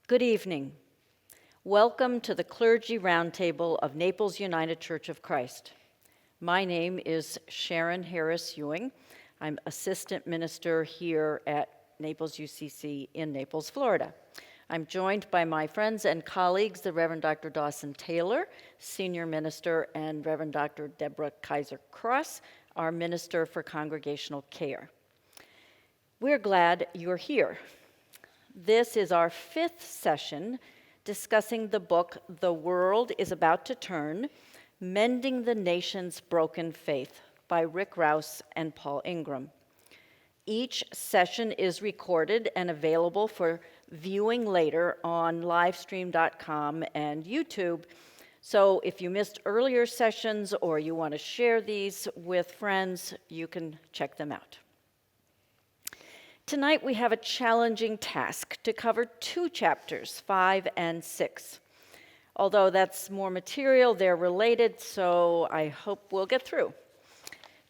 Good evening. Welcome to the Clergy Roundtable of Naples United Church of Christ. My name is Sharon Harris Ewing. I'm Assistant Minister here at Naples UCC in Naples, Florida. I'm joined by my friends and colleagues, the Reverend Dr. Dawson Taylor, Senior Minister, and Reverend Dr. Deborah Kaiser Cross, our Minister for Congregational Care. We're glad you're here. This is our fifth session discussing the book, The World is About to Turn, Mending the Nation's Broken Faith by Rick Rouse and Paul Ingram. Each session is recorded and available for viewing later on livestream.com and YouTube. So if you missed earlier sessions or you want to share these with friends, you can check them out. Tonight we have a challenging task to cover two chapters, 5 and 6. Although that's more material, they're related, so I hope we'll get through.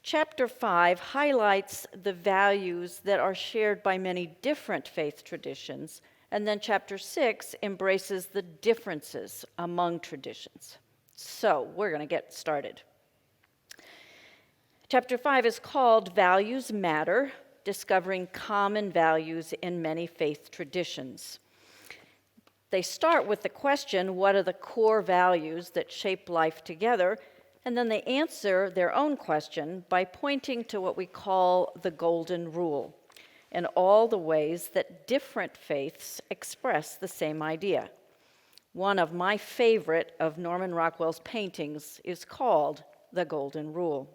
Chapter 5 highlights the values that are shared by many different faith traditions, and then chapter 6 embraces the differences among traditions. So we're going to get started. Chapter 5 is called Values Matter, Discovering Common Values in Many Faith Traditions. They start with the question, what are the core values that shape life together? And then they answer their own question by pointing to what we call the Golden Rule and all the ways that different faiths express the same idea. One of my favorite of Norman Rockwell's paintings is called the Golden Rule.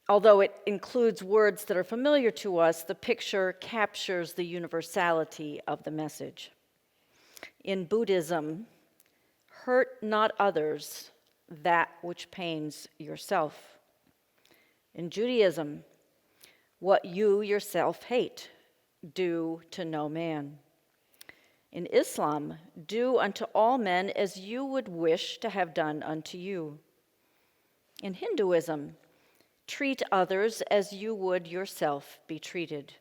Although it includes words that are familiar to us, the picture captures the universality of the message. In Buddhism, hurt not others that which pains yourself. In Judaism, what you yourself hate, do to no man. In Islam, do unto all men as you would wish to have done unto you. In Hinduism, treat others as you would yourself be treated.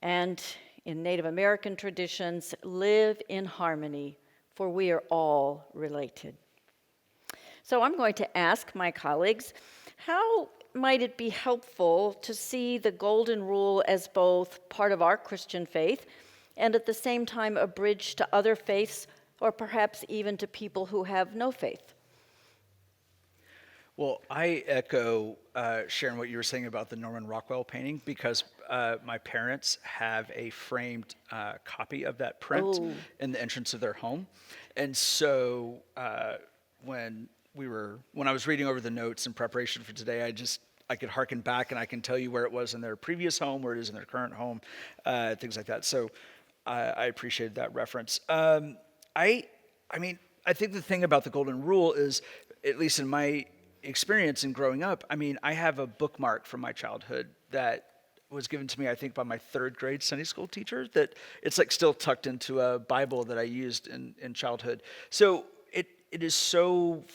And in Native American traditions, live in harmony, for we are all related. So I'm going to ask my colleagues, how might it be helpful to see the Golden Rule as both part of our Christian faith and at the same time a bridge to other faiths, or perhaps even to people who have no faith? Well, I echo, Sharon, what you were saying about the Norman Rockwell painting, because my parents have a framed copy of that print in the entrance of their home. And so when I was reading over the notes in preparation for today, I could hearken back and I can tell you where it was in their previous home, where it is in their current home, things like that. So I appreciated that reference. I think the thing about the Golden Rule is, at least in my experience in growing up, I have a bookmark from my childhood that was given to me, I think, by my third grade Sunday school teacher, that it's like still tucked into a Bible that I used in childhood. So it is so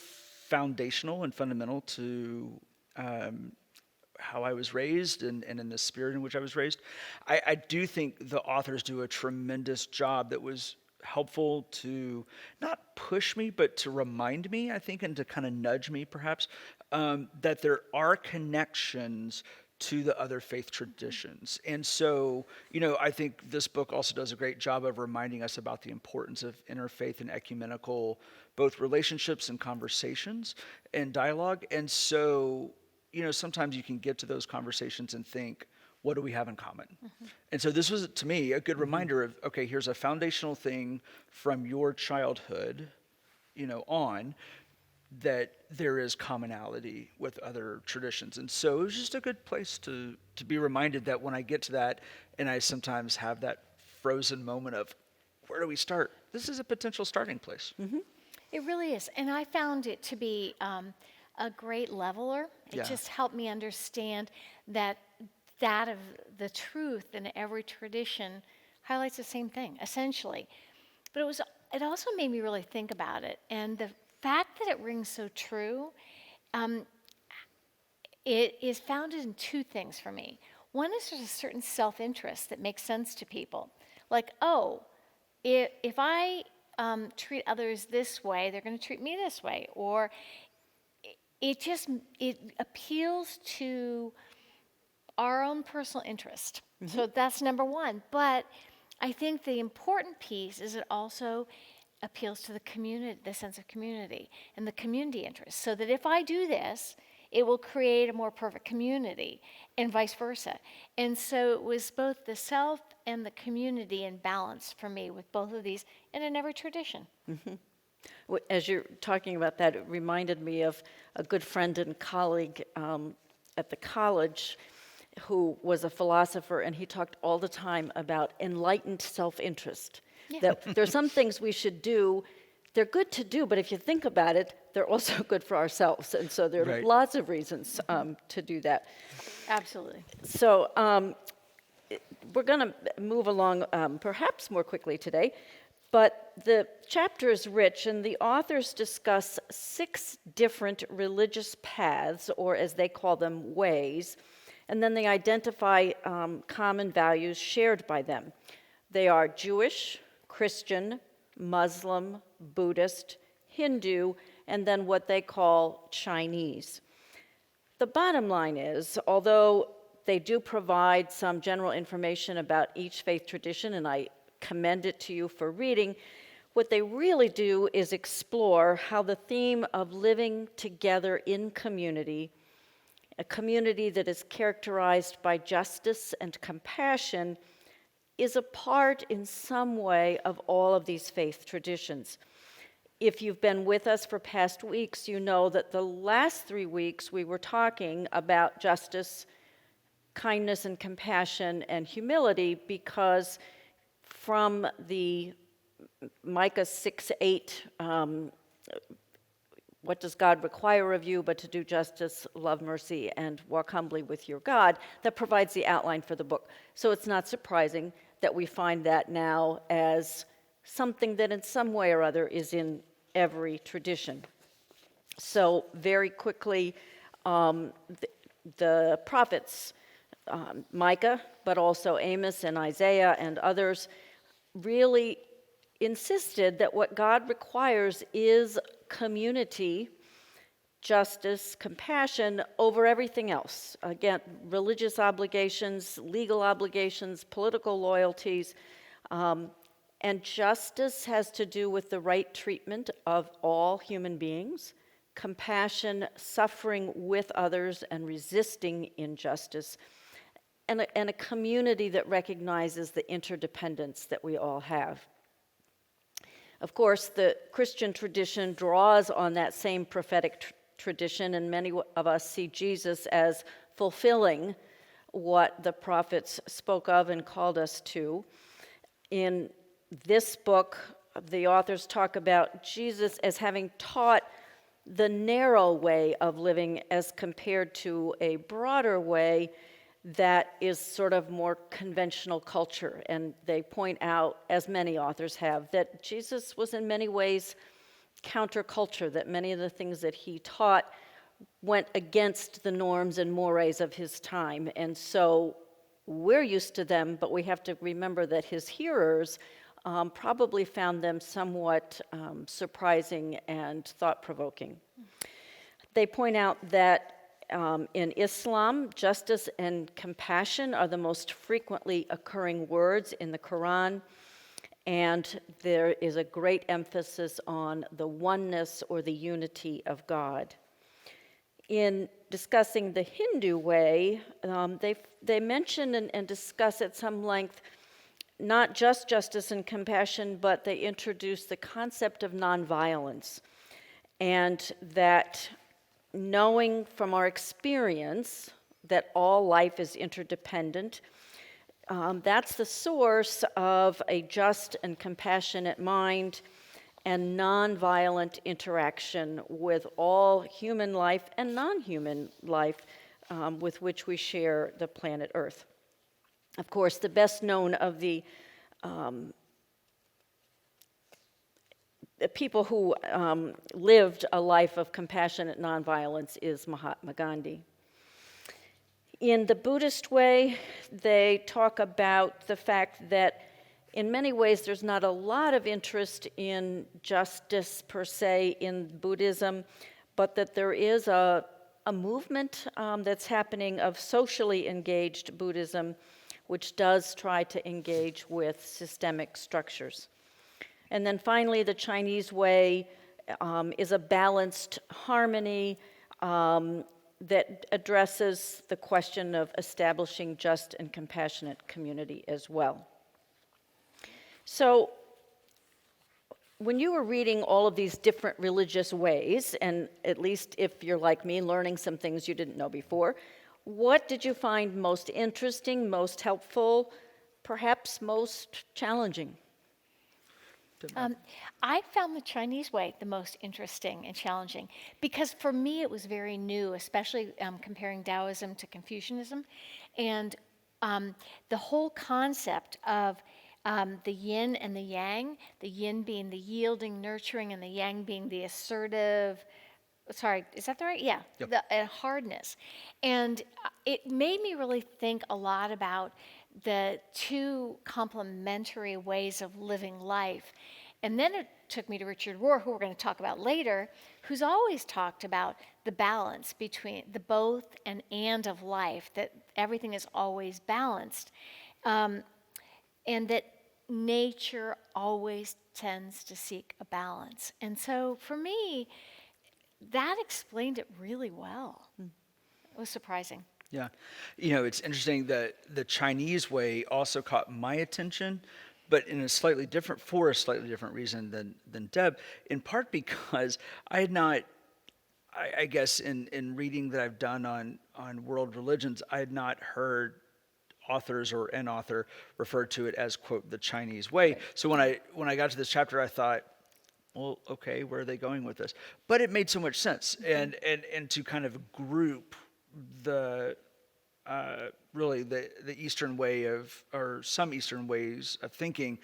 foundational and fundamental to how I was raised and in the spirit in which I was raised. I do think the authors do a tremendous job that was helpful to not push me, but to remind me, I think, and to kind of nudge me perhaps, that there are connections to the other faith traditions. And so, I think this book also does a great job of reminding us about the importance of interfaith and ecumenical, both relationships and conversations and dialogue. And so, sometimes you can get to those conversations and think, what do we have in common? Mm-hmm. And so this was, to me, a good reminder of, okay, here's a foundational thing from your childhood, on, that there is commonality with other traditions. And so it was just a good place to be reminded that when I get to that, and I sometimes have that frozen moment of, where do we start? This is a potential starting place. Mm-hmm. It really is. And I found it to be a great leveler. It just helped me understand that of the truth in every tradition highlights the same thing, essentially. But it also made me really think about it. And the fact that it rings so true, it is founded in two things for me. One is there's a certain self-interest that makes sense to people. Like, oh, if I treat others this way, they're going to treat me this way. Or it appeals to our own personal interest. So that's number one. But I think the important piece is it also appeals to the community, the sense of community and the community interest. So that if I do this, it will create a more perfect community and vice versa. And so it was both the self and the community in balance for me with both of these and in every tradition. As you're talking about that, it reminded me of a good friend and colleague at the college who was a philosopher, and he talked all the time about enlightened self-interest. Yeah. That there are some things we should do, they're good to do, but if you think about it, they're also good for ourselves. And so there are Right. lots of reasons to do that. Absolutely. So we're going to move along perhaps more quickly today, but the chapter is rich, and the authors discuss 6 different religious paths, or as they call them, ways, and then they identify common values shared by them. They are Jewish, Christian, Muslim, Buddhist, Hindu, and then what they call Chinese. The bottom line is, although they do provide some general information about each faith tradition, and I commend it to you for reading, what they really do is explore how the theme of living together in community, a community that is characterized by justice and compassion, is a part in some way of all of these faith traditions. If you've been with us for past weeks, you know that the last 3 weeks we were talking about justice, kindness and compassion and humility, because from the Micah 6:8, what does God require of you but to do justice, love mercy, and walk humbly with your God, that provides the outline for the book. So it's not surprising that we find that now as something that in some way or other is in every tradition. So very quickly, the prophets, Micah, but also Amos and Isaiah and others, really insisted that what God requires is community, justice, compassion over everything else. Again, religious obligations, legal obligations, political loyalties, and justice has to do with the right treatment of all human beings, compassion, suffering with others and resisting injustice, and a community that recognizes the interdependence that we all have. Of course, the Christian tradition draws on that same prophetic tradition, and many of us see Jesus as fulfilling what the prophets spoke of and called us to. In this book, the authors talk about Jesus as having taught the narrow way of living as compared to a broader way that is sort of more conventional culture. And they point out, as many authors have, that Jesus was in many ways counterculture, that many of the things that he taught went against the norms and mores of his time. And so we're used to them, but we have to remember that his hearers probably found them somewhat surprising and thought-provoking. They point out that in Islam, justice and compassion are the most frequently occurring words in the Quran, and there is a great emphasis on the oneness or the unity of God. In discussing the Hindu way, they mention and discuss at some length not just justice and compassion, but they introduce the concept of nonviolence, and that knowing from our experience that all life is interdependent, that's the source of a just and compassionate mind and nonviolent interaction with all human life and non-human life with which we share the planet Earth. Of course, the best known of the people who lived a life of compassionate nonviolence is Mahatma Gandhi. In the Buddhist way, they talk about the fact that In many ways, there's not a lot of interest in justice per se in Buddhism, but that there is a movement that's happening of socially engaged Buddhism, which does try to engage with systemic structures. And then finally, the Chinese way is a balanced harmony that addresses the question of establishing just and compassionate community as well. So, when you were reading all of these different religious ways, and at least if you're like me, learning some things you didn't know before, what did you find most interesting, most helpful, perhaps most challenging? I found the Chinese way the most interesting and challenging because for me it was very new, especially comparing Taoism to Confucianism. And the whole concept of the yin and the yang, the yin being the yielding, nurturing, and the yang being the assertive, sorry, is that the right? Yeah, Yep. the hardness. And it made me really think a lot about the two complementary ways of living life. And then it took me to Richard Rohr, who we're going to talk about later, who's always talked about the balance between the both and of life, that everything is always balanced. And that nature always tends to seek a balance. And so for me, that explained it really well. It was surprising. Yeah. It's interesting that the Chinese way also caught my attention, but for a slightly different reason than Deb, in part because I had not, I guess in reading that I've done on world religions, I had not heard authors or an author refer to it as, quote, the Chinese way. So when I got to this chapter, I thought, well, okay, where are they going with this? But it made so much sense. And to kind of group the really the Eastern way or some Eastern ways of thinking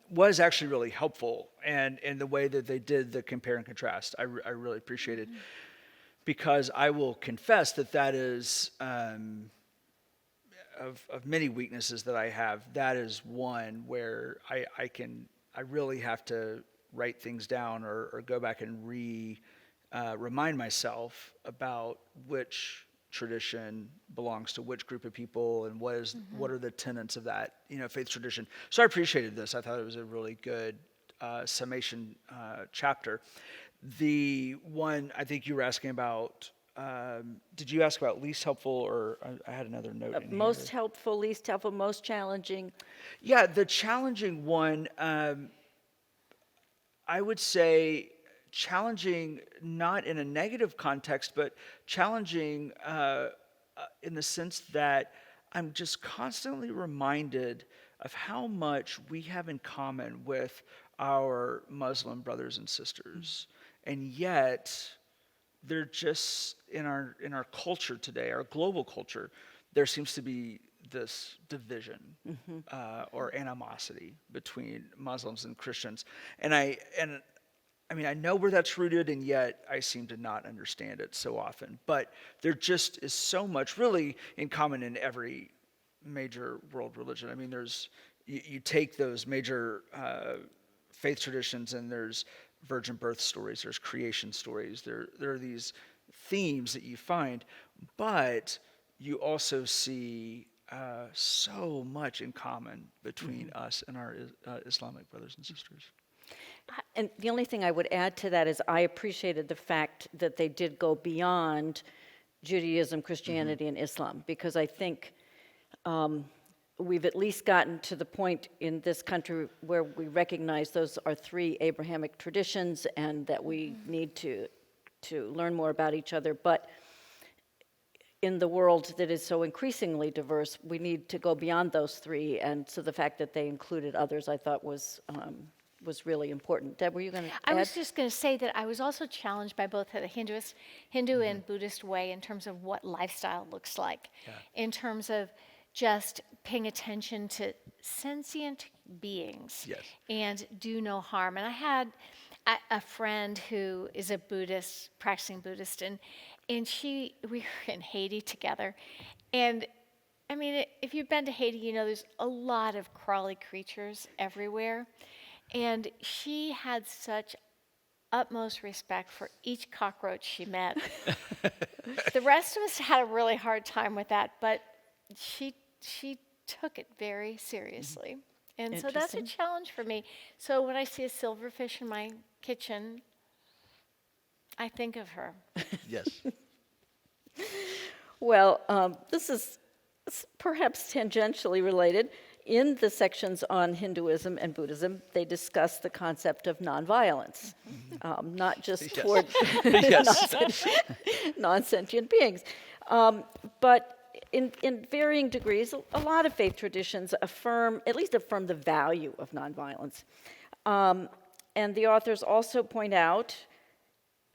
was actually really helpful. And the way that they did the compare and contrast, I really appreciated. Because I will confess that is, of many weaknesses that I have, that is one where I really have to write things down or go back and remind myself about which tradition belongs to which group of people and what are the tenets of that faith tradition. So I appreciated this. I thought it was a really good summation chapter. The one I think you were asking about, did you ask about least helpful, or I had another note in Most here. helpful, least helpful, most challenging. Yeah, the challenging one, I would say challenging not in a negative context, but challenging in the sense that I'm just constantly reminded of how much we have in common with our Muslim brothers and sisters. And yet, they're just in our culture today, our global culture, there seems to be this division or animosity between Muslims and Christians, and I mean I know where that's rooted, and yet I seem to not understand it so often. But there just is so much really in common in every major world religion. I mean, you take those major faith traditions, and there's virgin birth stories, there's creation stories, there are these themes that you find, but you also see so much in common between us and our Islamic brothers and sisters. And the only thing I would add to that is I appreciated the fact that they did go beyond Judaism, Christianity, and Islam, because I think we've at least gotten to the point in this country where we recognize those are three Abrahamic traditions and that we need to learn more about each other. But in the world that is so increasingly diverse, we need to go beyond those three. And so the fact that they included others, I thought was really important. Deb, were you going to add? I was just going to say that I was also challenged by both the Hindu and Buddhist way in terms of what lifestyle looks like, in terms of just paying attention to sentient beings and do no harm. And I had a friend who is a Buddhist, practicing Buddhist, and we were in Haiti together, and I mean, if you've been to Haiti, you know there's a lot of crawly creatures everywhere. And she had such utmost respect for each cockroach she met. The rest of us had a really hard time with that, but she took it very seriously. And so that's a Interesting. challenge for me. So when I see a silverfish in my kitchen, I think of her. Yes. Well, this is perhaps tangentially related. In the sections on Hinduism and Buddhism, they discuss the concept of nonviolence, not just Yes. toward Yes. non-sentient beings. But in varying degrees, a lot of faith traditions at least affirm the value of nonviolence. And the authors also point out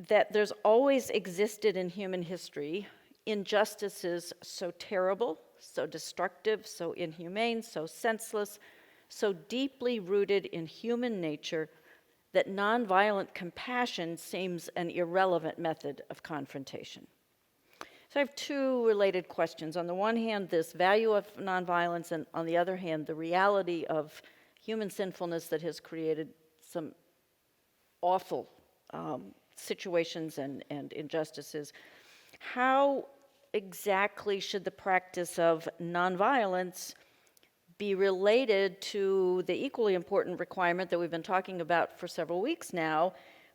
that there's always existed in human history injustices so terrible, so destructive, so inhumane, so senseless, so deeply rooted in human nature that nonviolent compassion seems an irrelevant method of confrontation. So I have two related questions. On the one hand, this value of nonviolence, and on the other hand, the reality of human sinfulness that has created some awful situations and injustices. How exactly should the practice of nonviolence be related to the equally important requirement that we've been talking about for several weeks now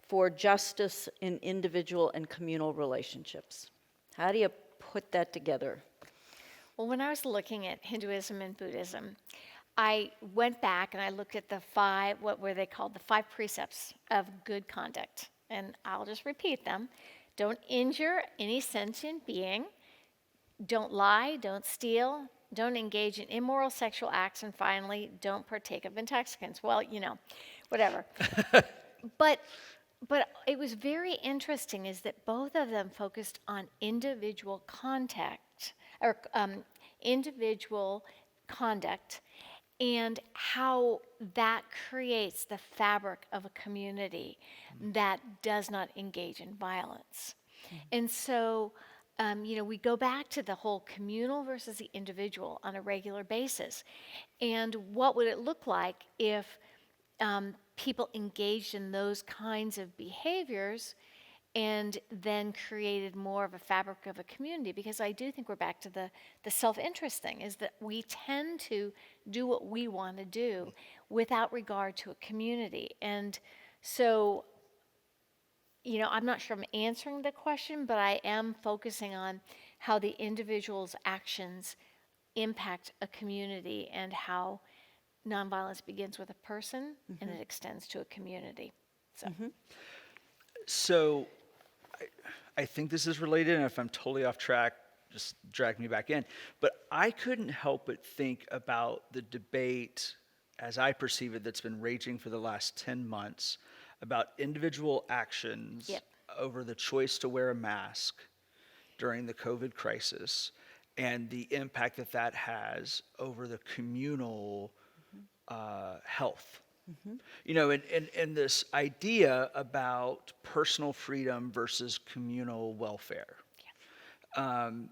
for justice in individual and communal relationships? How do you put that together? Well, when I was looking at Hinduism and Buddhism, I went back and I looked at the five, what were they called? The 5 precepts of good conduct. And I'll just repeat them. Don't injure any sentient being. Don't lie. Don't steal. Don't engage in immoral sexual acts. And finally, don't partake of intoxicants. Well, you know, whatever. But it was very interesting is that both of them focused on individual contact or individual conduct and how that creates the fabric of a community that does not engage in violence. And so, we go back to the whole communal versus the individual on a regular basis. And what would it look like if people engaged in those kinds of behaviors and then created more of a fabric of a community? Because I do think we're back to the self-interest thing, is that we tend to do what we want to do without regard to a community. And so, I'm not sure I'm answering the question, but I am focusing on how the individual's actions impact a community and how nonviolence begins with a person and it extends to a community. So, So I think this is related, and if I'm totally off track, just drag me back in. But I couldn't help but think about the debate, as I perceive it, that's been raging for the last 10 months about individual actions Yep. over the choice to wear a mask during the COVID crisis and the impact that that has over the communal health. And this idea about personal freedom versus communal welfare. And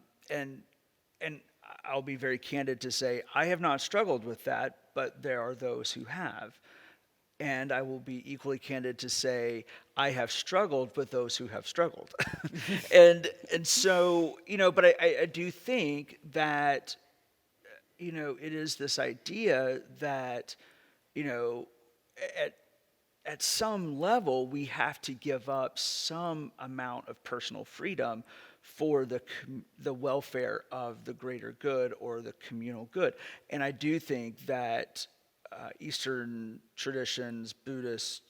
I'll be very candid to say I have not struggled with that, but there are those who have. And I will be equally candid to say I have struggled with those who have struggled. and so, but I do think that, it is this idea that, at some level, we have to give up some amount of personal freedom for the welfare of the greater good or the communal good. And I do think that Eastern traditions, Buddhists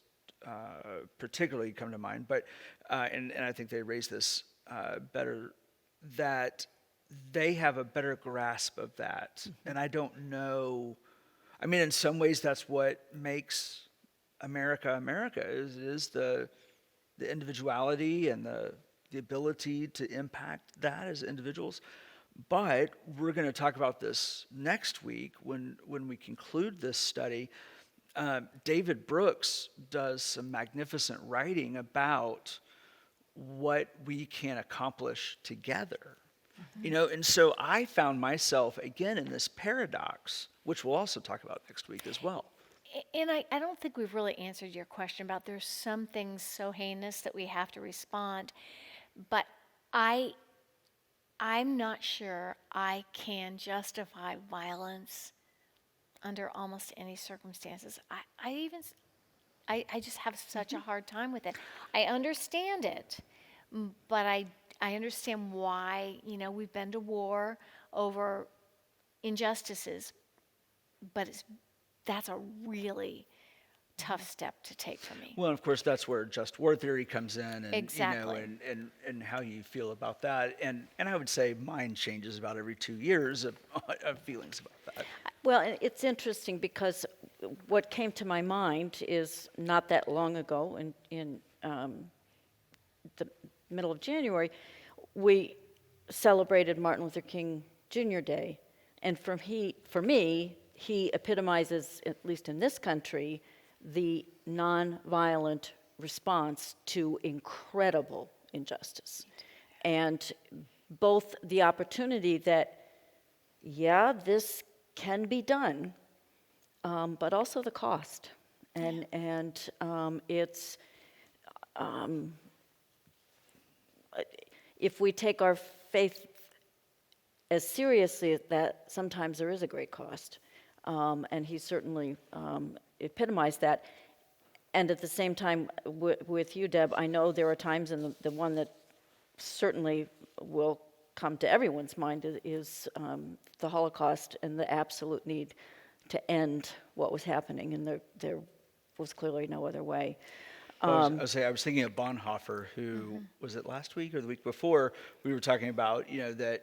particularly come to mind, but and I think they raise this better, that they have a better grasp of that. And I don't know. I mean, in some ways, that's what makes America America is the individuality and the ability to impact that as individuals. But we're going to talk about this next week when we conclude this study. David Brooks does some magnificent writing about what we can accomplish together And so I found myself again in this paradox, which we'll also talk about next week as well. And I don't think we've really answered your question about there's some things so heinous that we have to respond. But I'm not sure I can justify violence under almost any circumstances. I just have such a hard time with it. I understand it, but I understand why, we've been to war over injustices, but that's a really tough step to take for me. Well, and of course, that's where just war theory comes in, and Exactly. and how you feel about that, and I would say mine changes about every 2 years of feelings about that. Well, and it's interesting because what came to my mind is not that long ago, in the middle of January, we celebrated Martin Luther King Jr. Day, and for me, he epitomizes, at least in this country, the nonviolent response to incredible injustice. And both the opportunity that, yeah, this can be done, but also the cost. And it's, if we take our faith as seriously as that, sometimes there is a great cost. And he certainly epitomized that. And at the same time, with you, Deb, I know there are times, and the one that certainly will come to everyone's mind is the Holocaust and the absolute need to end what was happening, and there was clearly no other way. I was thinking of Bonhoeffer, who was it last week or the week before? We were talking about that.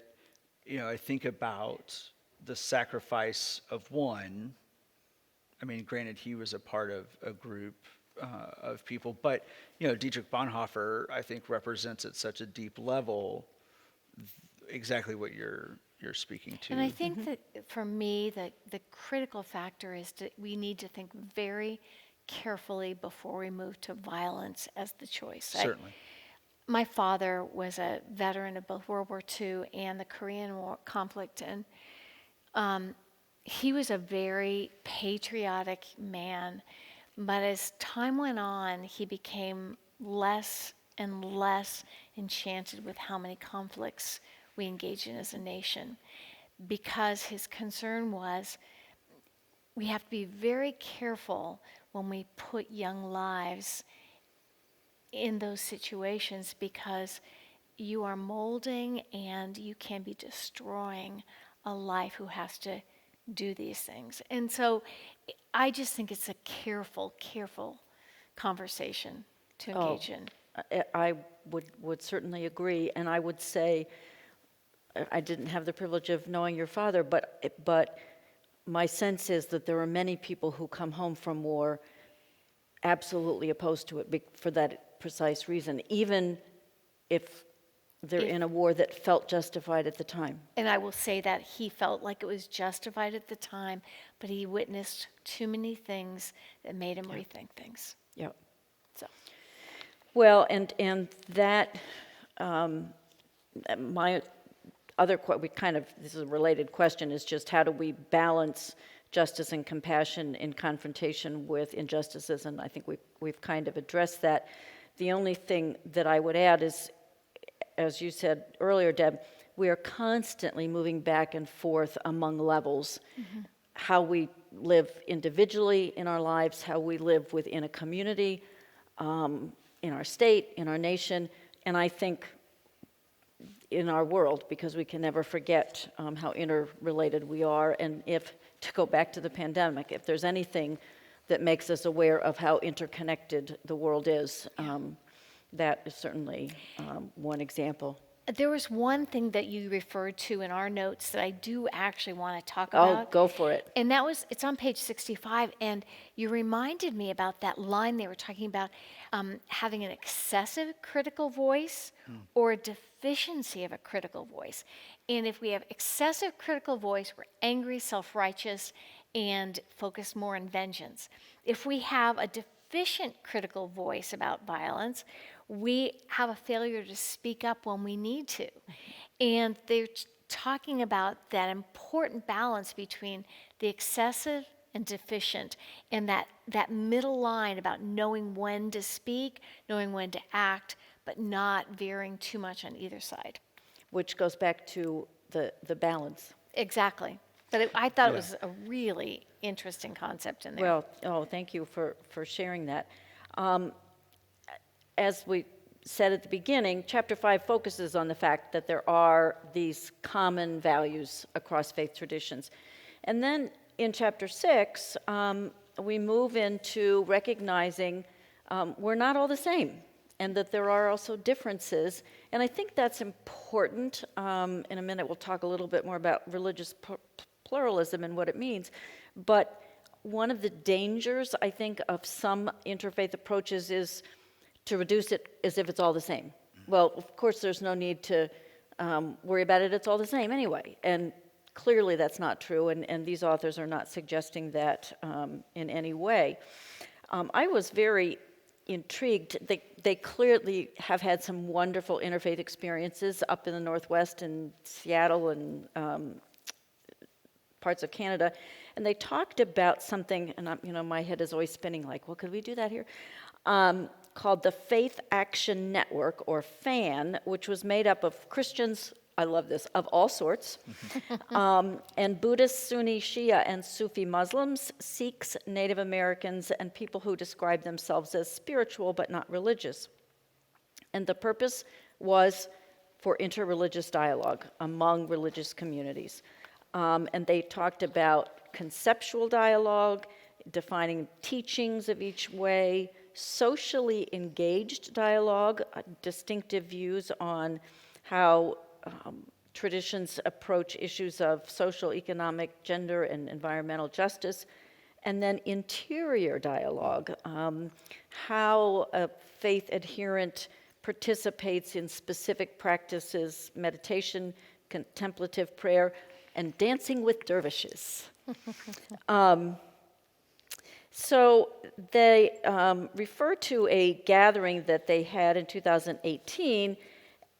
I think about the sacrifice of one. I mean, granted, he was a part of a group of people, but Dietrich Bonhoeffer, I think, represents at such a deep level exactly what you're speaking to. And I think that for me, the critical factor is that we need to think very carefully before we move to violence as the choice. Certainly. My father was a veteran of both World War II and the Korean War conflict, and he was a very patriotic man. But as time went on, he became less and less enchanted with how many conflicts we engage in as a nation, because his concern was we have to be very careful when we put young lives in those situations, because you are molding and you can be destroying a life who has to do these things. And so I just think it's a careful conversation to engage in. I would certainly agree, and I would say, I didn't have the privilege of knowing your father, but my sense is that there are many people who come home from war absolutely opposed to it for that precise reason, even if they're in a war that felt justified at the time. And I will say that he felt like it was justified at the time, but he witnessed too many things that made him rethink things. Yeah. So. Well, and that, my other, this is a related question, is just how do we balance justice and compassion in confrontation with injustices, and I think we've kind of addressed that. The only thing that I would add is, as you said earlier, Deb, we are constantly moving back and forth among levels. How we live individually in our lives, how we live within a community, in our state, in our nation, and I think in our world, because we can never forget how interrelated we are. And to go back to the pandemic, if there's anything that makes us aware of how interconnected the world is, that is certainly one example. There was one thing that you referred to in our notes that I do actually want to talk about. Oh, go for it. And it's on page 65, and you reminded me about that line they were talking about, having an excessive critical voice or a deficiency of a critical voice. And if we have excessive critical voice, we're angry, self-righteous, and focus more on vengeance. If we have a deficient critical voice about violence, we have a failure to speak up when we need to. And they're talking about that important balance between the excessive and deficient, and that middle line about knowing when to speak, knowing when to act, but not veering too much on either side. Which goes back to the balance. Exactly. But I thought it Yeah. was a really interesting concept in there. Well, thank you for sharing that. As we said at the beginning, Chapter 5 focuses on the fact that there are these common values across faith traditions. And then in Chapter 6, we move into recognizing we're not all the same and that there are also differences. And I think that's important. In a minute, we'll talk a little bit more about religious pluralism and what it means. But one of the dangers, I think, of some interfaith approaches is to reduce it as if it's all the same. Well, of course, there's no need to worry about it. It's all the same anyway. And clearly that's not true, and these authors are not suggesting that in any way. I was very intrigued. They clearly have had some wonderful interfaith experiences up in the Northwest in Seattle and parts of Canada. And they talked about something, and my head is always spinning like, well, could we do that here? Called the Faith Action Network, or FAN, which was made up of Christians, I love this, of all sorts, and Buddhists, Sunni, Shia, and Sufi Muslims, Sikhs, Native Americans, and people who describe themselves as spiritual but not religious. And the purpose was for interreligious dialogue among religious communities. And they talked about conceptual dialogue, defining teachings of each way, socially engaged dialogue, distinctive views on how traditions approach issues of social, economic, gender, and environmental justice, and then interior dialogue, how a faith adherent participates in specific practices, meditation, contemplative prayer, and dancing with dervishes. So they refer to a gathering that they had in 2018,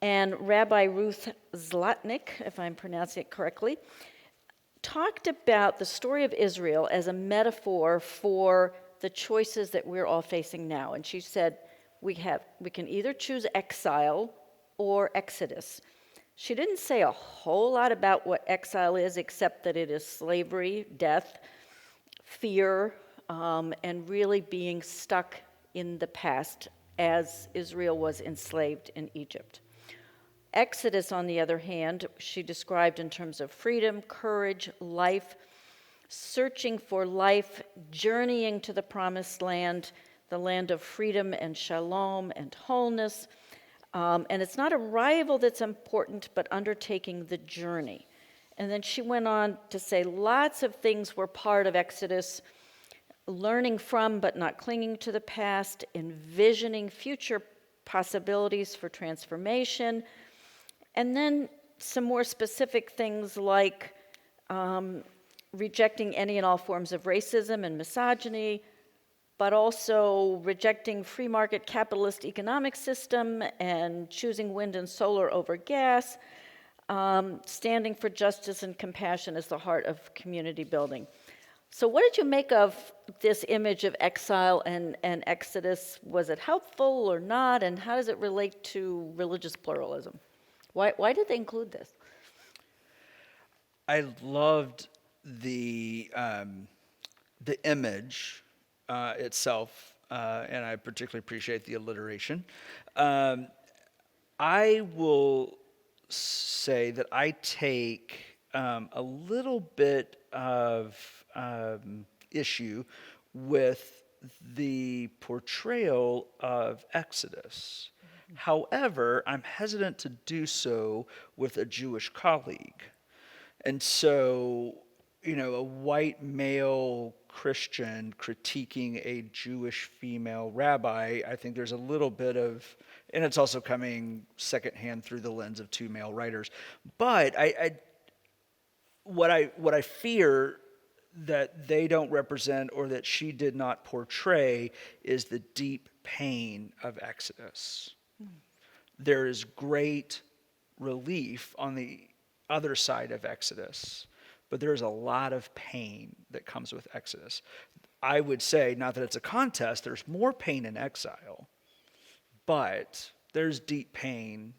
and Rabbi Ruth Zlotnick, if I'm pronouncing it correctly, talked about the story of Israel as a metaphor for the choices that we're all facing now. And she said, we can either choose exile or exodus. She didn't say a whole lot about what exile is, except that it is slavery, death, fear, and really being stuck in the past as Israel was enslaved in Egypt. Exodus, on the other hand, she described in terms of freedom, courage, life, searching for life, journeying to the promised land, the land of freedom and shalom and wholeness. And it's not arrival that's important, but undertaking the journey. And then she went on to say lots of things were part of Exodus: learning from but not clinging to the past, envisioning future possibilities for transformation, and then some more specific things like rejecting any and all forms of racism and misogyny, but also rejecting free market capitalist economic system and choosing wind and solar over gas, standing for justice and compassion as the heart of community building. So what did you make of this image of exile and exodus? Was it helpful or not? And how does it relate to religious pluralism? Why did they include this? I loved the image itself, and I particularly appreciate the alliteration. I will say that I take a little bit of issue with the portrayal of Exodus. However, I'm hesitant to do so with a Jewish colleague. And so, a white male Christian critiquing a Jewish female rabbi, I think there's a little bit of, and it's also coming secondhand through the lens of two male writers. But what I fear that they don't represent, or that she did not portray, is the deep pain of Exodus. There is great relief on the other side of Exodus, but there's a lot of pain that comes with Exodus. I would say, not that it's a contest, there's more pain in exile, but there's deep pain,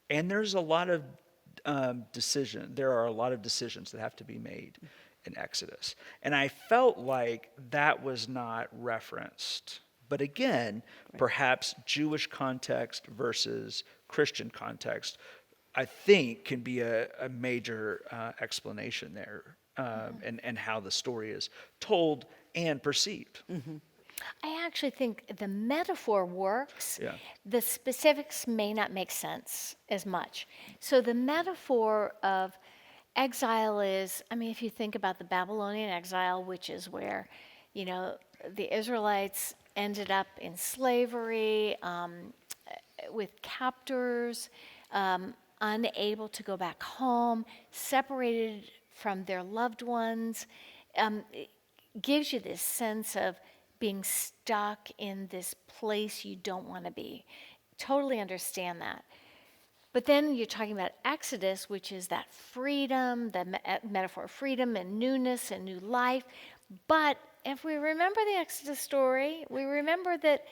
and there's a lot of there are a lot of decisions that have to be made in Exodus. And I felt like that was not referenced. But again, perhaps Jewish context versus Christian context, I think, can be a major explanation there, and how the story is told and perceived. I actually think the metaphor works. Yeah. The specifics may not make sense as much. So the metaphor of exile is, I mean, if you think about the Babylonian exile, which is where, the Israelites ended up in slavery, with captors, unable to go back home, separated from their loved ones, it gives you this sense of being stuck in this place you don't want to be. Totally understand that. But then you're talking about Exodus, which is that freedom, the metaphor of freedom and newness and new life. But if we remember the Exodus story, we remember that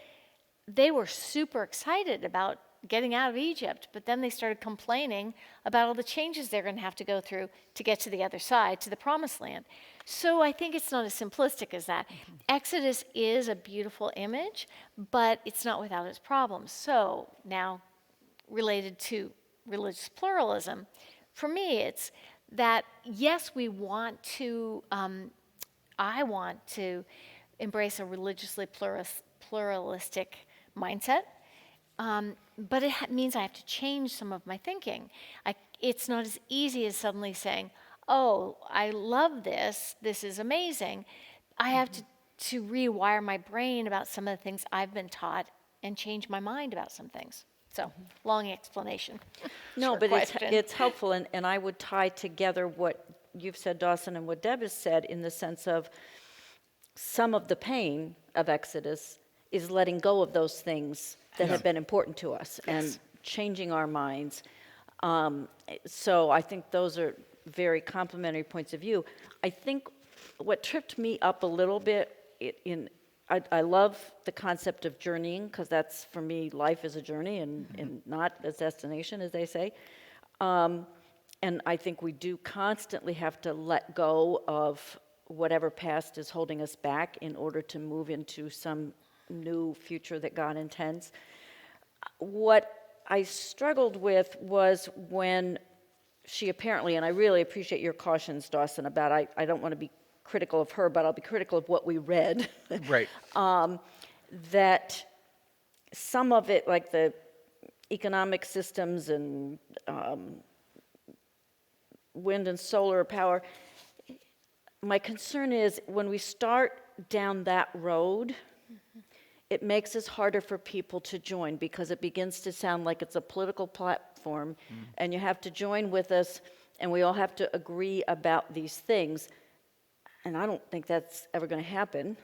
they were super excited about getting out of Egypt, but then they started complaining about all the changes they're going to have to go through to get to the other side, to the promised land. So I think it's not as simplistic as that. Exodus is a beautiful image, but it's not without its problems. So now, related to religious pluralism, for me it's that, yes, we want to, I want to embrace a religiously pluralistic mindset, but it means I have to change some of my thinking. It's not as easy as suddenly saying, oh, I love this is amazing. I have to rewire my brain about some of the things I've been taught and change my mind about some things. So, long explanation. No, Short but question. it's helpful, and I would tie together what you've said, Dawson, and what Deb has said, in the sense of some of the pain of Exodus is letting go of those things that have been important to us and changing our minds. So I think those are very complementary points of view. I think what tripped me up a little bit I love the concept of journeying, because that's, for me, life is a journey and not a destination, as they say. And I think we do constantly have to let go of whatever past is holding us back in order to move into some new future that God intends. What I struggled with was when she apparently, and I really appreciate your cautions, Dawson, about I don't want to be critical of her, but I'll be critical of what we read. Right. That some of it, like the economic systems and wind and solar power, my concern is when we start down that road, it makes it harder for people to join, because it begins to sound like it's a political platform, and you have to join with us, and we all have to agree about these things. And I don't think that's ever going to happen.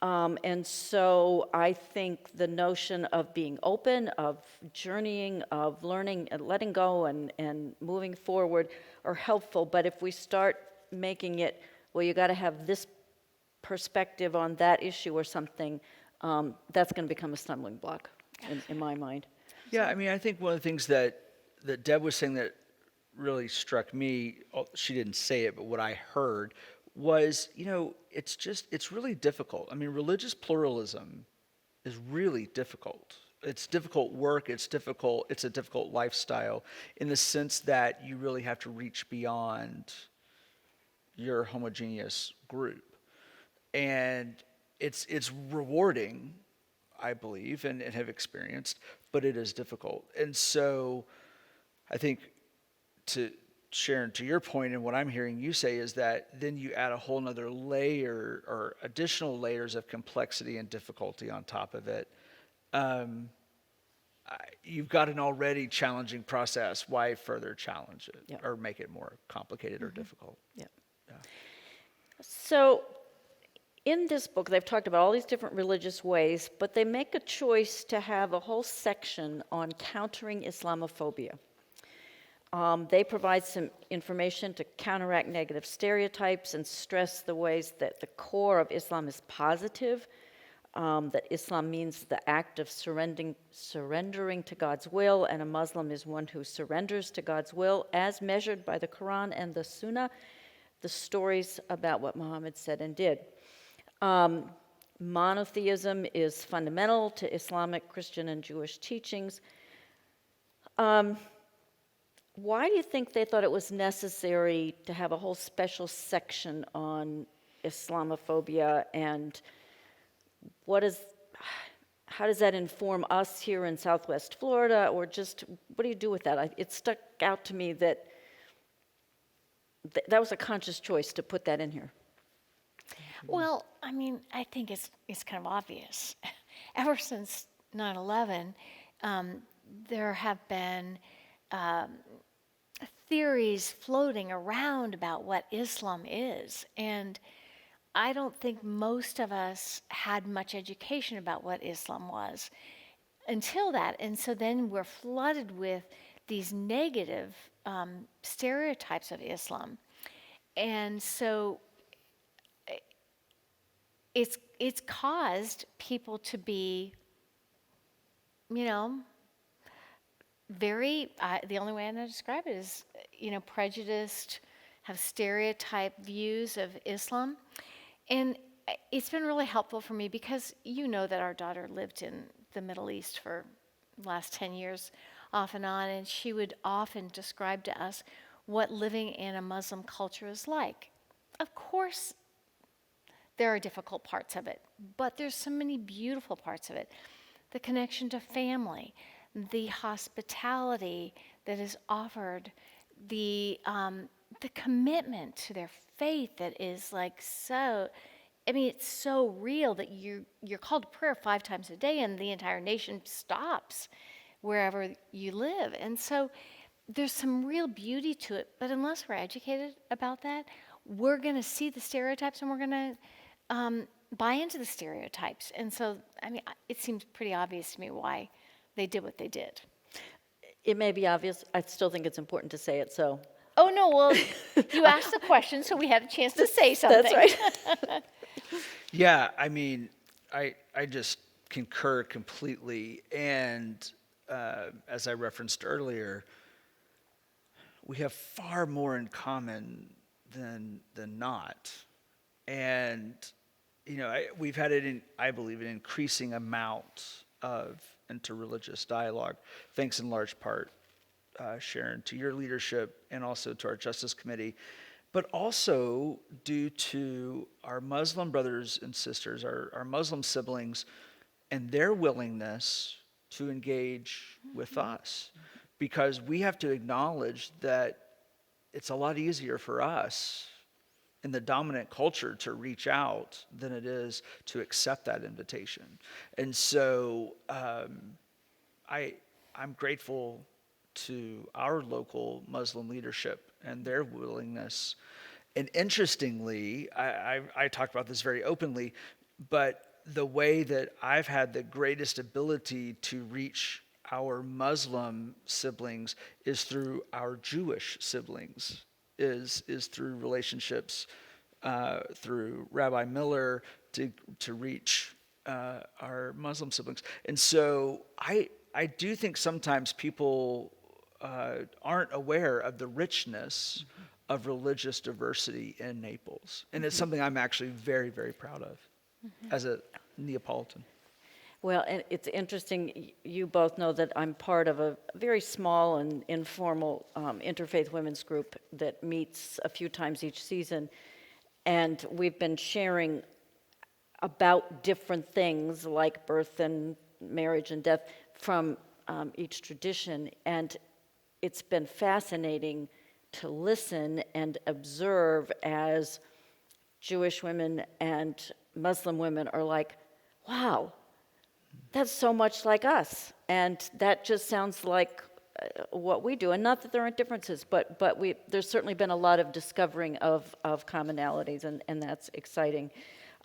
And so I think the notion of being open, of journeying, of learning and letting go and moving forward are helpful. But if we start making it, well, you got to have this perspective on that issue or something, that's going to become a stumbling block in my mind. Yeah, I mean, I think one of the things that Deb was saying that really struck me, she didn't say it, but what I heard was, it's really difficult. I mean, religious pluralism is really difficult. It's difficult work, it's a difficult lifestyle, in the sense that you really have to reach beyond your homogeneous group. And it's rewarding, I believe, and have experienced, but it is difficult. And so I think, to Sharon, to your point, and what I'm hearing you say is that then you add a whole nother layer or additional layers of complexity and difficulty on top of it. You've got an already challenging process. Why further challenge it or make it more complicated or difficult? Yeah. So in this book, they've talked about all these different religious ways, but they make a choice to have a whole section on countering Islamophobia. They provide some information to counteract negative stereotypes and stress the ways that the core of Islam is positive, that Islam means the act of surrendering to God's will, and a Muslim is one who surrenders to God's will as measured by the Quran and the Sunnah, the stories about what Muhammad said and did. Monotheism is fundamental to Islamic, Christian, and Jewish teachings. Why do you think they thought it was necessary to have a whole special section on Islamophobia, and how does that inform us here in Southwest Florida, or just what do you do with that? It stuck out to me that that was a conscious choice to put that in here. Well, I mean, I think it's kind of obvious. Ever since 9/11, there have been theories floating around about what Islam is, and I don't think most of us had much education about what Islam was until that. And so then we're flooded with these negative stereotypes of Islam. And so it's caused people to be, very, the only way I know to describe it is, prejudiced, have stereotype views of Islam. And it's been really helpful for me because you know that our daughter lived in the Middle East for the last 10 years off and on, and she would often describe to us what living in a Muslim culture is like. Of course, there are difficult parts of it, but there's so many beautiful parts of it. The connection to family, the hospitality that is offered, the commitment to their faith that is like so, it's so real that you're called to prayer 5 times a day and the entire nation stops wherever you live. And so there's some real beauty to it, but unless we're educated about that, we're going to see the stereotypes and we're going to buy into the stereotypes. And so, it seems pretty obvious to me why they did what they did. It may be obvious. I still think it's important to say it, so. Oh, no, well, you asked the question, so we had a chance to say something. That's right. Yeah, I just concur completely. And as I referenced earlier, we have far more in common than not. And, we've had I believe, an increasing amount of interreligious dialogue, thanks in large part, Sharon, to your leadership and also to our Justice Committee, but also due to our Muslim brothers and sisters, our Muslim siblings, and their willingness to engage with us. Because we have to acknowledge that it's a lot easier for us in the dominant culture to reach out than it is to accept that invitation. And so I'm grateful to our local Muslim leadership and their willingness. And interestingly, I talk about this very openly, but the way that I've had the greatest ability to reach our Muslim siblings is through our Jewish siblings, is through relationships through Rabbi Miller to reach our Muslim siblings. And so I do think sometimes people aren't aware of the richness of religious diversity in Naples. And it's something I'm actually very, very proud of as a Neapolitan. Well, and it's interesting, you both know that I'm part of a very small and informal interfaith women's group that meets a few times each season. And we've been sharing about different things like birth and marriage and death from each tradition. And it's been fascinating to listen and observe as Jewish women and Muslim women are like, wow, that's so much like us. And that just sounds like what we do. And not that there aren't differences, but there's certainly been a lot of discovering of commonalities, and that's exciting.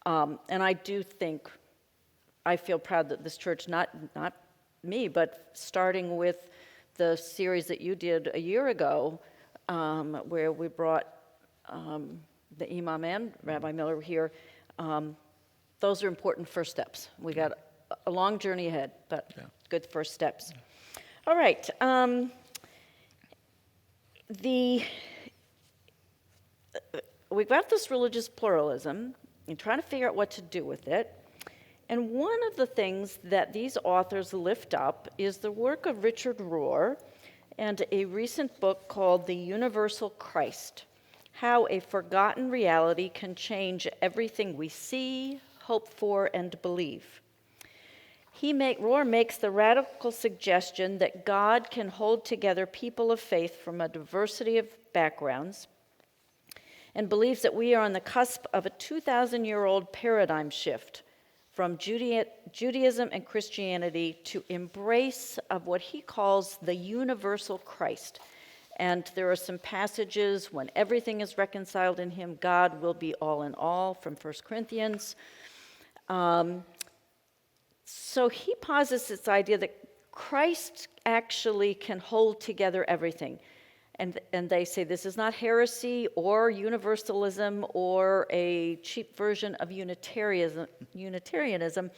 And I do think, I feel proud that this church, not me, but starting with the series that you did a year ago, where we brought the Imam and Rabbi Miller here, those are important first steps. We got a long journey ahead, but good first steps. All right. We've got this religious pluralism and trying to figure out what to do with it. And one of the things that these authors lift up is the work of Richard Rohr and a recent book called The Universal Christ: How a Forgotten Reality Can Change Everything We See, Hope For, and Believe. Rohr makes the radical suggestion that God can hold together people of faith from a diversity of backgrounds, and believes that we are on the cusp of a 2,000-year-old paradigm shift from Judaism and Christianity to embrace of what he calls the universal Christ. And there are some passages: when everything is reconciled in him, God will be all in all, from 1 Corinthians. So he posits this idea that Christ actually can hold together everything. And they say this is not heresy or universalism or a cheap version of Unitarianism.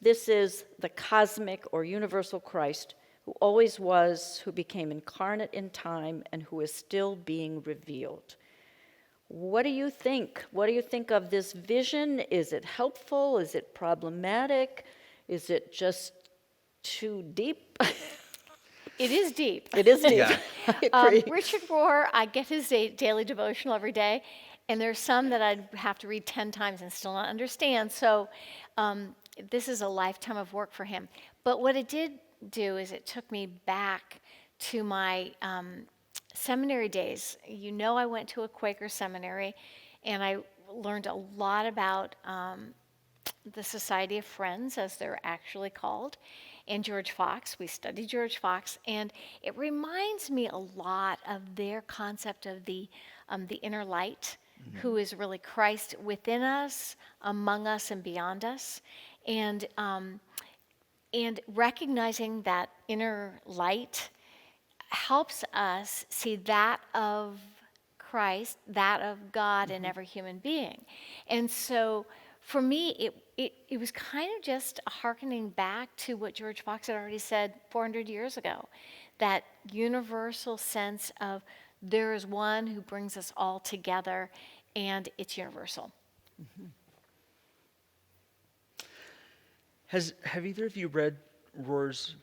This is the cosmic or universal Christ, who always was, who became incarnate in time, and who is still being revealed. What do you think? What do you think of this vision? Is it helpful? Is it problematic? Is it just too deep? It is deep. It is deep. Yeah. I agree. Richard Rohr, I get his daily devotional every day, and there's some that I'd have to read 10 times and still not understand. So this is a lifetime of work for him. But what it did do is it took me back to my seminary days. You know, I went to a Quaker seminary, and I learned a lot about the Society of Friends, as they're actually called, and George Fox. We studied George Fox, and it reminds me a lot of their concept of the inner light, who is really Christ within us, among us, and beyond us, and recognizing that inner light helps us see that of Christ, that of God in every human being. And so for me, it was kind of just hearkening back to what George Fox had already said 400 years ago, that universal sense of there is one who brings us all together, and it's universal. Have either of you read Rohr's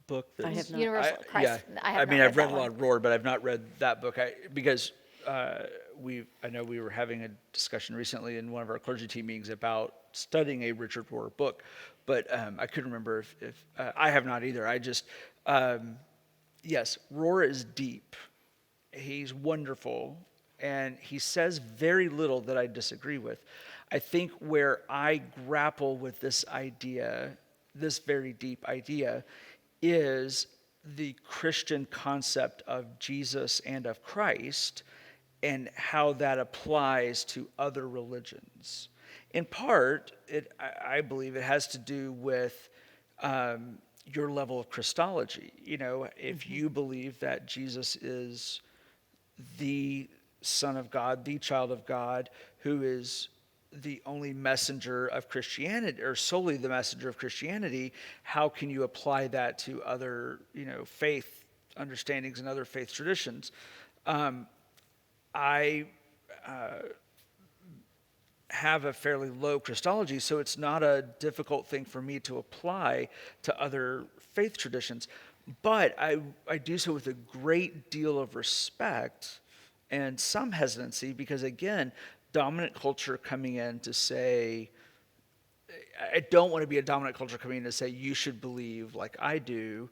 book? I have not. Universal Christ. I mean, I've read a lot of Rohr, but I've not read that book. Because I know we were having a discussion recently in one of our clergy team meetings about studying a Richard Rohr book, but I couldn't remember if I have not either. I just, yes, Rohr is deep. He's wonderful, and he says very little that I disagree with. I think where I grapple with this idea, this very deep idea, is the Christian concept of Jesus and of Christ, and how that applies to other religions. In part, I believe it has to do with your level of Christology. You know, if you believe that Jesus is the Son of God, the child of God, who is the only messenger of Christianity, or solely the messenger of Christianity, how can you apply that to other, faith understandings and other faith traditions? I have a fairly low Christology, so it's not a difficult thing for me to apply to other faith traditions. But I do so with a great deal of respect and some hesitancy, because again, dominant culture coming in to say, I don't want to be a dominant culture coming in to say you should believe like I do,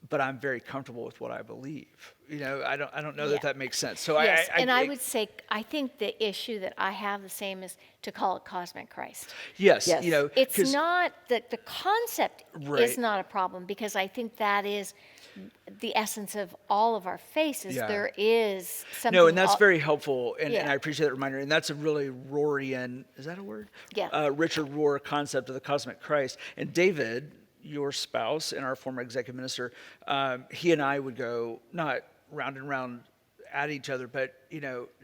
but I'm very comfortable with what I believe. I don't know that makes sense. So yes, I would say, I think the issue that I have the same is to call it cosmic Christ. Yes. It's not that the concept Right. is not a problem, because I think that is the essence of all of our faith, is there is something. No, and that's very helpful, and Yeah. I appreciate that reminder. And that's a really Rohrian, is that a word? Yeah. Richard Rohr concept of the cosmic Christ. And David, your spouse and our former executive minister, he and I would go not round and round at each other, but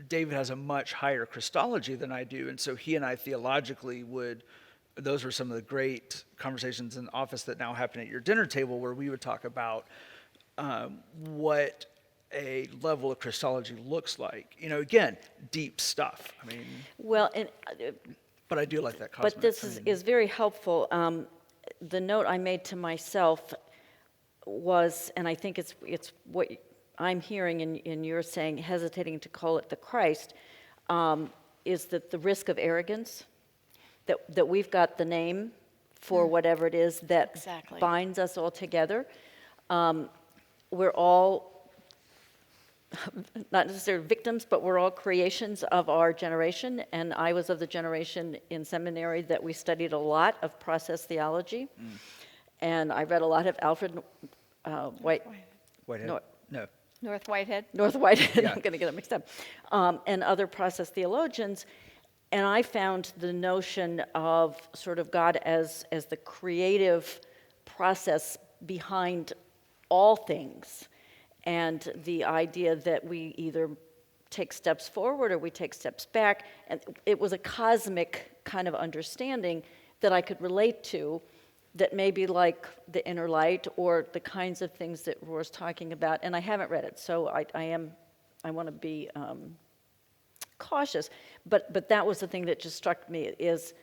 David has a much higher Christology than I do, and so he and I theologically would. Those were some of the great conversations in the office that now happen at your dinner table, where we would talk about what a level of Christology looks like. Again, deep stuff. I mean, Well, but I do like that but cosmic. this is very helpful. The note I made to myself was, and I think it's what I'm hearing in your saying, hesitating to call it the Christ, is that the risk of arrogance, that we've got the name for whatever it is that Exactly. binds us all together. We're all not necessarily victims, but we're all creations of our generation. And I was of the generation in seminary that we studied a lot of process theology. And I read a lot of Alfred Whitehead? No. No. North Whitehead. North Whitehead, Yeah. I'm going to get them mixed up, and other process theologians. And I found the notion of sort of God as the creative process behind all things, and the idea that we either take steps forward or we take steps back. And it was a cosmic kind of understanding that I could relate to, that may be like the inner light or the kinds of things that Roar's talking about. And I haven't read it, so I want to be cautious. But that was the thing that just struck me, is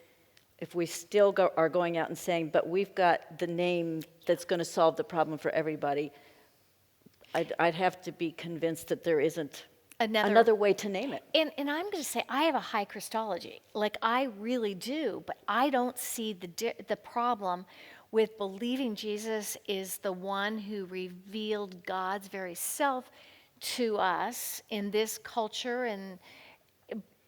if we still are going out and saying, but we've got the name that's going to solve the problem for everybody, I'd have to be convinced that there isn't another way to name it. And I'm going to say I have a high Christology, like I really do, but I don't see the problem with believing Jesus is the one who revealed God's very self to us in this culture,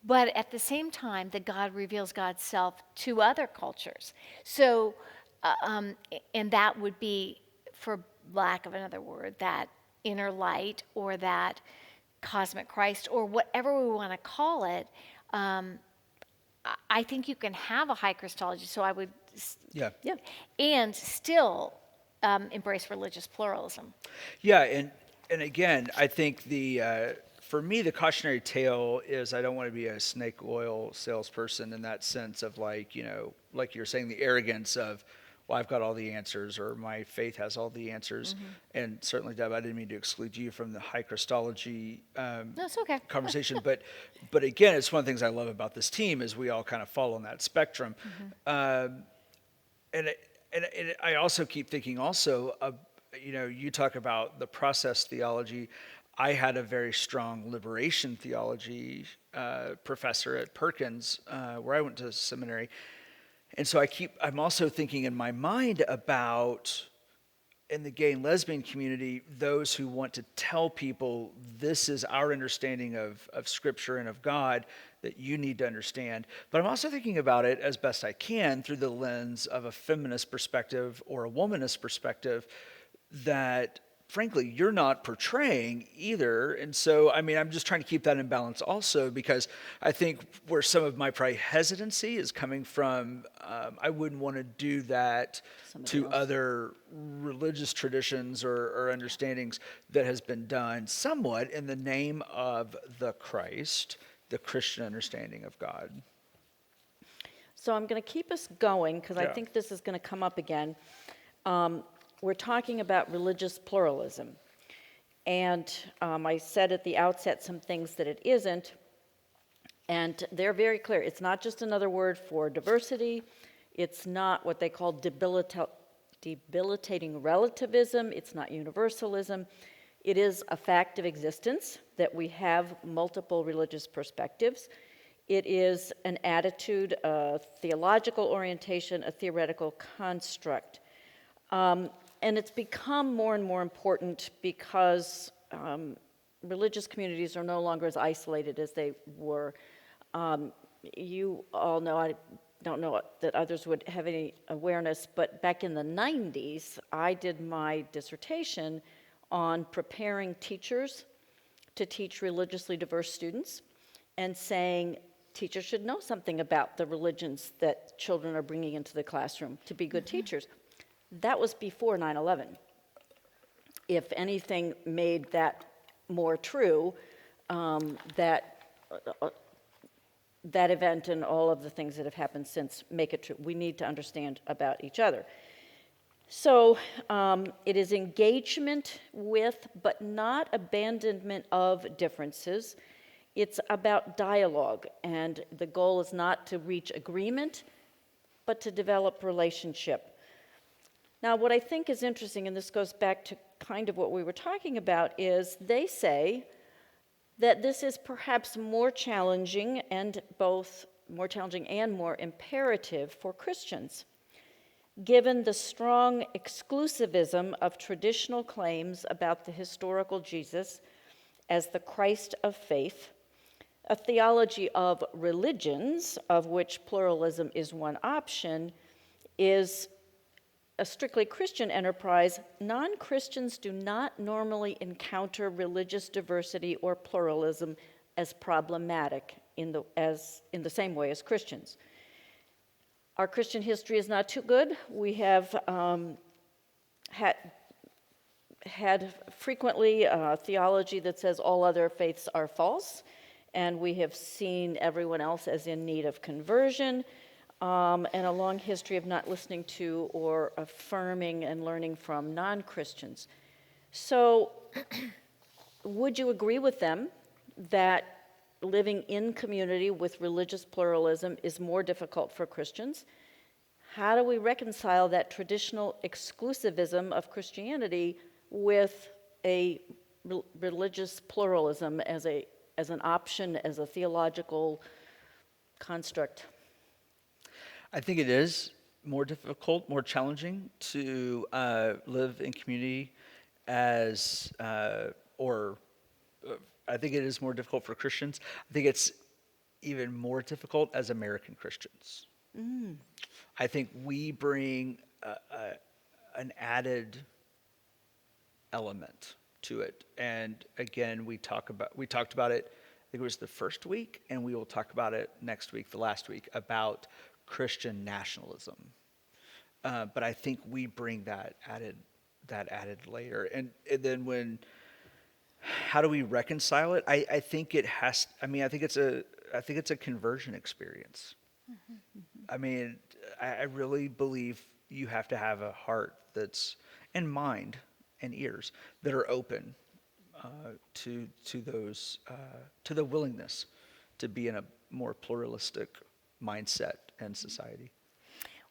but at the same time that God reveals God's self to other cultures. So, and that would be, for lack of another word, that inner light or that cosmic Christ or whatever we want to call it. I think you can have a high Christology, so I would, Yeah. and still embrace religious pluralism. Yeah, and again, I think for me, the cautionary tale is I don't want to be a snake oil salesperson in that sense of like you're saying, the arrogance of, well, I've got all the answers, or my faith has all the answers. And certainly, Deb, I didn't mean to exclude you from the high Christology No, it's okay. conversation. But again, it's one of the things I love about this team is we all kind of fall on that spectrum. And I also keep thinking also, you talk about the process theology. I had a very strong liberation theology professor at Perkins, where I went to seminary. And so I'm also thinking in my mind about, in the gay and lesbian community, those who want to tell people this is our understanding of Scripture and of God that you need to understand. But I'm also thinking about it as best I can through the lens of a feminist perspective or a womanist perspective that, frankly, you're not portraying either. And so, I mean, I'm just trying to keep that in balance also, because I think where some of my probably hesitancy is coming from, I wouldn't want to do that to other religious traditions or understandings that has been done somewhat in the name of the Christ, the Christian understanding of God. So I'm going to keep us going, because I Yeah. think this is going to come up again. We're talking about religious pluralism. And I said at the outset some things that it isn't. And they're very clear. It's not just another word for diversity. It's not what they call debilitating relativism. It's not universalism. It is a fact of existence that we have multiple religious perspectives. It is an attitude, a theological orientation, a theoretical construct. And it's become more and more important because religious communities are no longer as isolated as they were. You all know, I don't know that others would have any awareness, but back in the 90s, I did my dissertation on preparing teachers to teach religiously diverse students, and saying teachers should know something about the religions that children are bringing into the classroom to be good teachers. That was before 9/11. If anything made that more true, that that event and all of the things that have happened since make it true. We need to understand about each other. So it is engagement with, but not abandonment of differences. It's about dialogue, and the goal is not to reach agreement, but to develop relationship. Now, what I think is interesting, and this goes back to kind of what we were talking about, is they say that this is perhaps more challenging and more imperative for Christians, given the strong exclusivism of traditional claims about the historical Jesus as the Christ of faith, a theology of religions, of which pluralism is one option, is a strictly Christian enterprise. Non-Christians do not normally encounter religious diversity or pluralism as problematic in the same way as Christians. Our Christian history is not too good. We have had frequently theology that says all other faiths are false, and we have seen everyone else as in need of conversion, and a long history of not listening to or affirming and learning from non-Christians. So would you agree with them that living in community with religious pluralism is more difficult for Christians? How do we reconcile that traditional exclusivism of Christianity with a religious pluralism as an option, as a theological construct? I think it is more difficult, more challenging to live in community as, I think it is more difficult for Christians. I think it's even more difficult as American Christians. I think we bring an added element to it. And again, we talked about it, I think it was the first week, and we will talk about it next week, the last week, about Christian nationalism. But I think we bring that added layer. And then how do we reconcile it? I think it's a conversion experience. I mean, I really believe you have to have a heart and mind and ears that are open to the willingness to be in a more pluralistic mindset and society.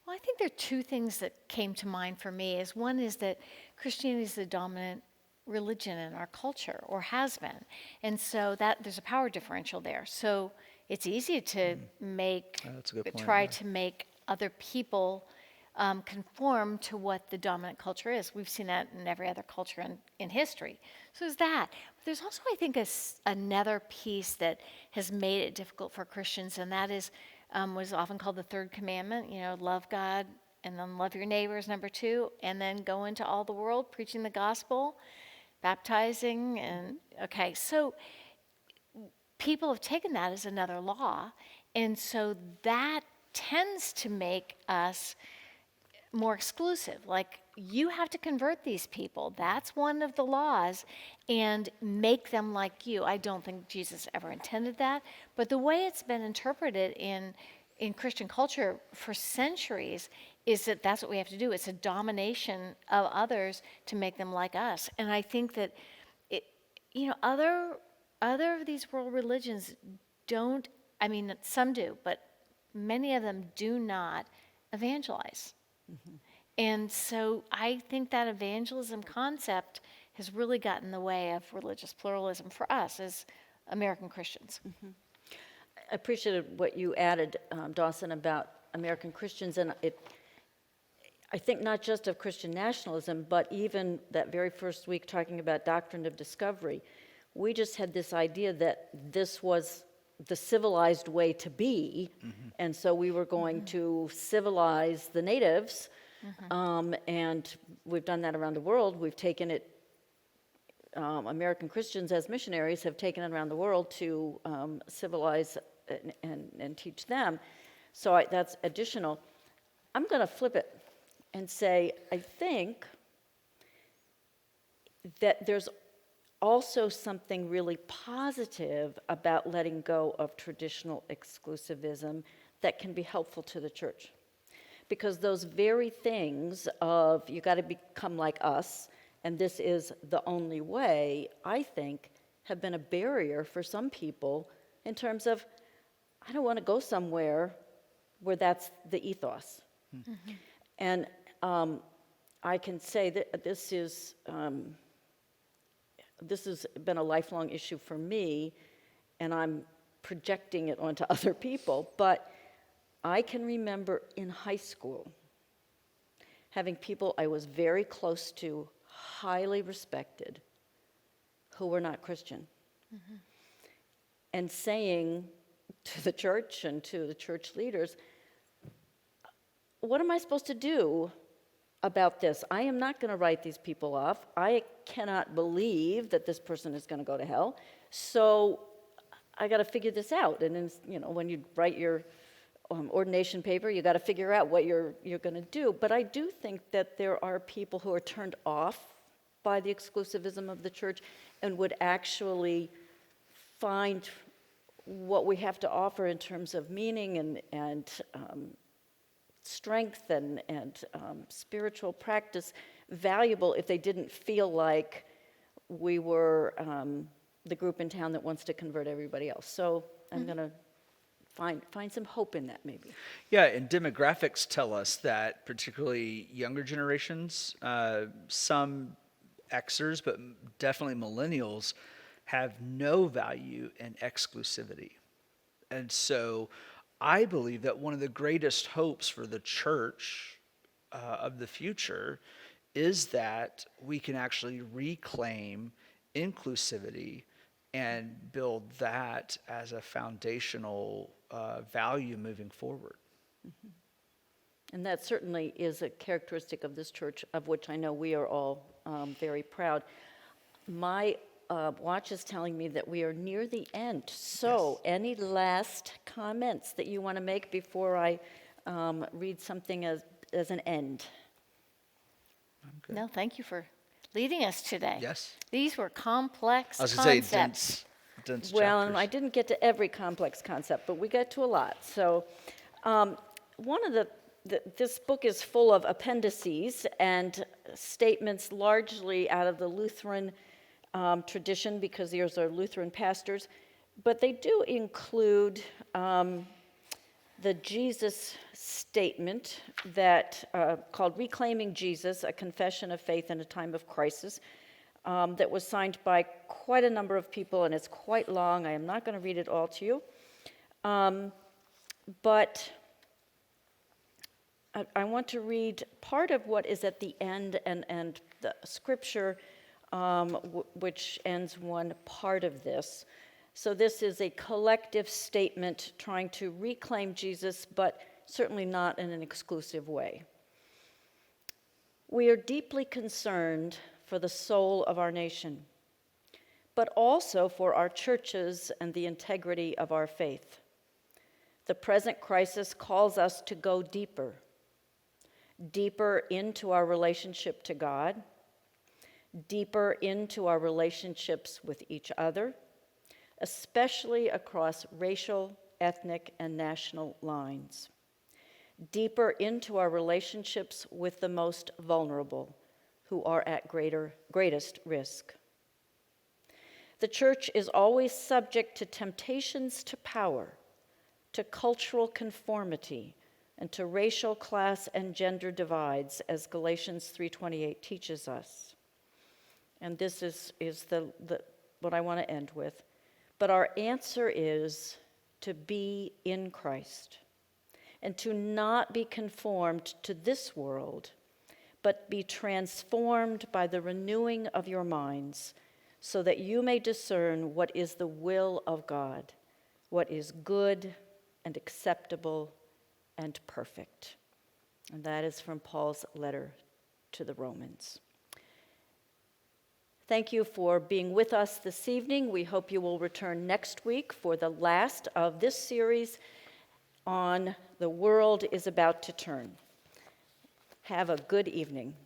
Well, I think there are two things that came to mind for me. One is that Christianity is the dominant religion in our culture, or has been, and so that there's a power differential there. So it's easy to That's a good point, try yeah. to make other people conform to what the dominant culture is. We've seen that in every other culture in history. So there's that. But there's also, I think, another piece that has made it difficult for Christians, and that is what is often called the third commandment. Love God and then love your neighbors, number 2, and then go into all the world preaching the gospel, baptizing, and okay. So people have taken that as another law, and so that tends to make us more exclusive. Like, you have to convert these people. That's one of the laws, and make them like you. I don't think Jesus ever intended that, but the way it's been interpreted in Christian culture for centuries is that that's what we have to do. It's a domination of others to make them like us. And I think that other of these world religions don't, I mean, some do, but many of them do not evangelize. And so I think that evangelism concept has really gotten in the way of religious pluralism for us as American Christians. I appreciated what you added, Dawson, about American Christians, and I think not just of Christian nationalism, but even that very first week talking about doctrine of discovery. We just had this idea that this was the civilized way to be, and so we were going to civilize the natives, and we've done that around the world. We've taken it, American Christians as missionaries have taken it around the world to civilize and teach them. So that's additional. I'm going to flip it. and say, I think that there's also something really positive about letting go of traditional exclusivism that can be helpful to the church. Because those very things of you got to become like us, and this is the only way, I think, have been a barrier for some people in terms of, I don't want to go somewhere where that's the ethos. Mm-hmm. And I can say that this has been a lifelong issue for me, and I'm projecting it onto other people, but I can remember in high school having people I was very close to, highly respected, who were not Christian, mm-hmm. and saying to the church and to the church leaders, what am I supposed to do about this? I am not going to write these people off. I cannot believe that this person is going to go to hell. So I got to figure this out. And then, when you write your ordination paper, you got to figure out what you're going to do. But I do think that there are people who are turned off by the exclusivism of the church and would actually find what we have to offer in terms of meaning and strength and spiritual practice valuable if they didn't feel like we were the group in town that wants to convert everybody else. So I'm going to find some hope in that, maybe. Yeah, and demographics tell us that particularly younger generations, some Xers, but definitely millennials, have no value in exclusivity. And so I believe that one of the greatest hopes for the church of the future is that we can actually reclaim inclusivity and build that as a foundational value moving forward. Mm-hmm. And that certainly is a characteristic of this church, of which I know we are all very proud. My watch is telling me that we are near the end. So, yes. Any last comments that you want to make before I read something as an end? No, thank you for leading us today. Yes. These were complex concepts. I was going to say dense well, chapters. And I didn't get to every complex concept, but we got to a lot. So, one of this book is full of appendices and statements largely out of the Lutheran tradition, because these are Lutheran pastors, but they do include the Jesus statement that called Reclaiming Jesus, a Confession of Faith in a Time of Crisis, that was signed by quite a number of people, and it's quite long. I am not going to read it all to you. But I want to read part of what is at the end and the scripture which ends one part of this. So this is a collective statement trying to reclaim Jesus, but certainly not in an exclusive way. We are deeply concerned for the soul of our nation, but also for our churches and the integrity of our faith. The present crisis calls us to go deeper into our relationship to God, deeper into our relationships with each other, especially across racial, ethnic, and national lines, deeper into our relationships with the most vulnerable, who are at greatest risk. The church is always subject to temptations to power, to cultural conformity, and to racial, class, and gender divides, as Galatians 3:28 teaches us. And this is what I want to end with. But our answer is to be in Christ and to not be conformed to this world, but be transformed by the renewing of your minds, so that you may discern what is the will of God, what is good and acceptable and perfect. And that is from Paul's letter to the Romans. Thank you for being with us this evening. We hope you will return next week for the last of this series on The World is About to Turn. Have a good evening.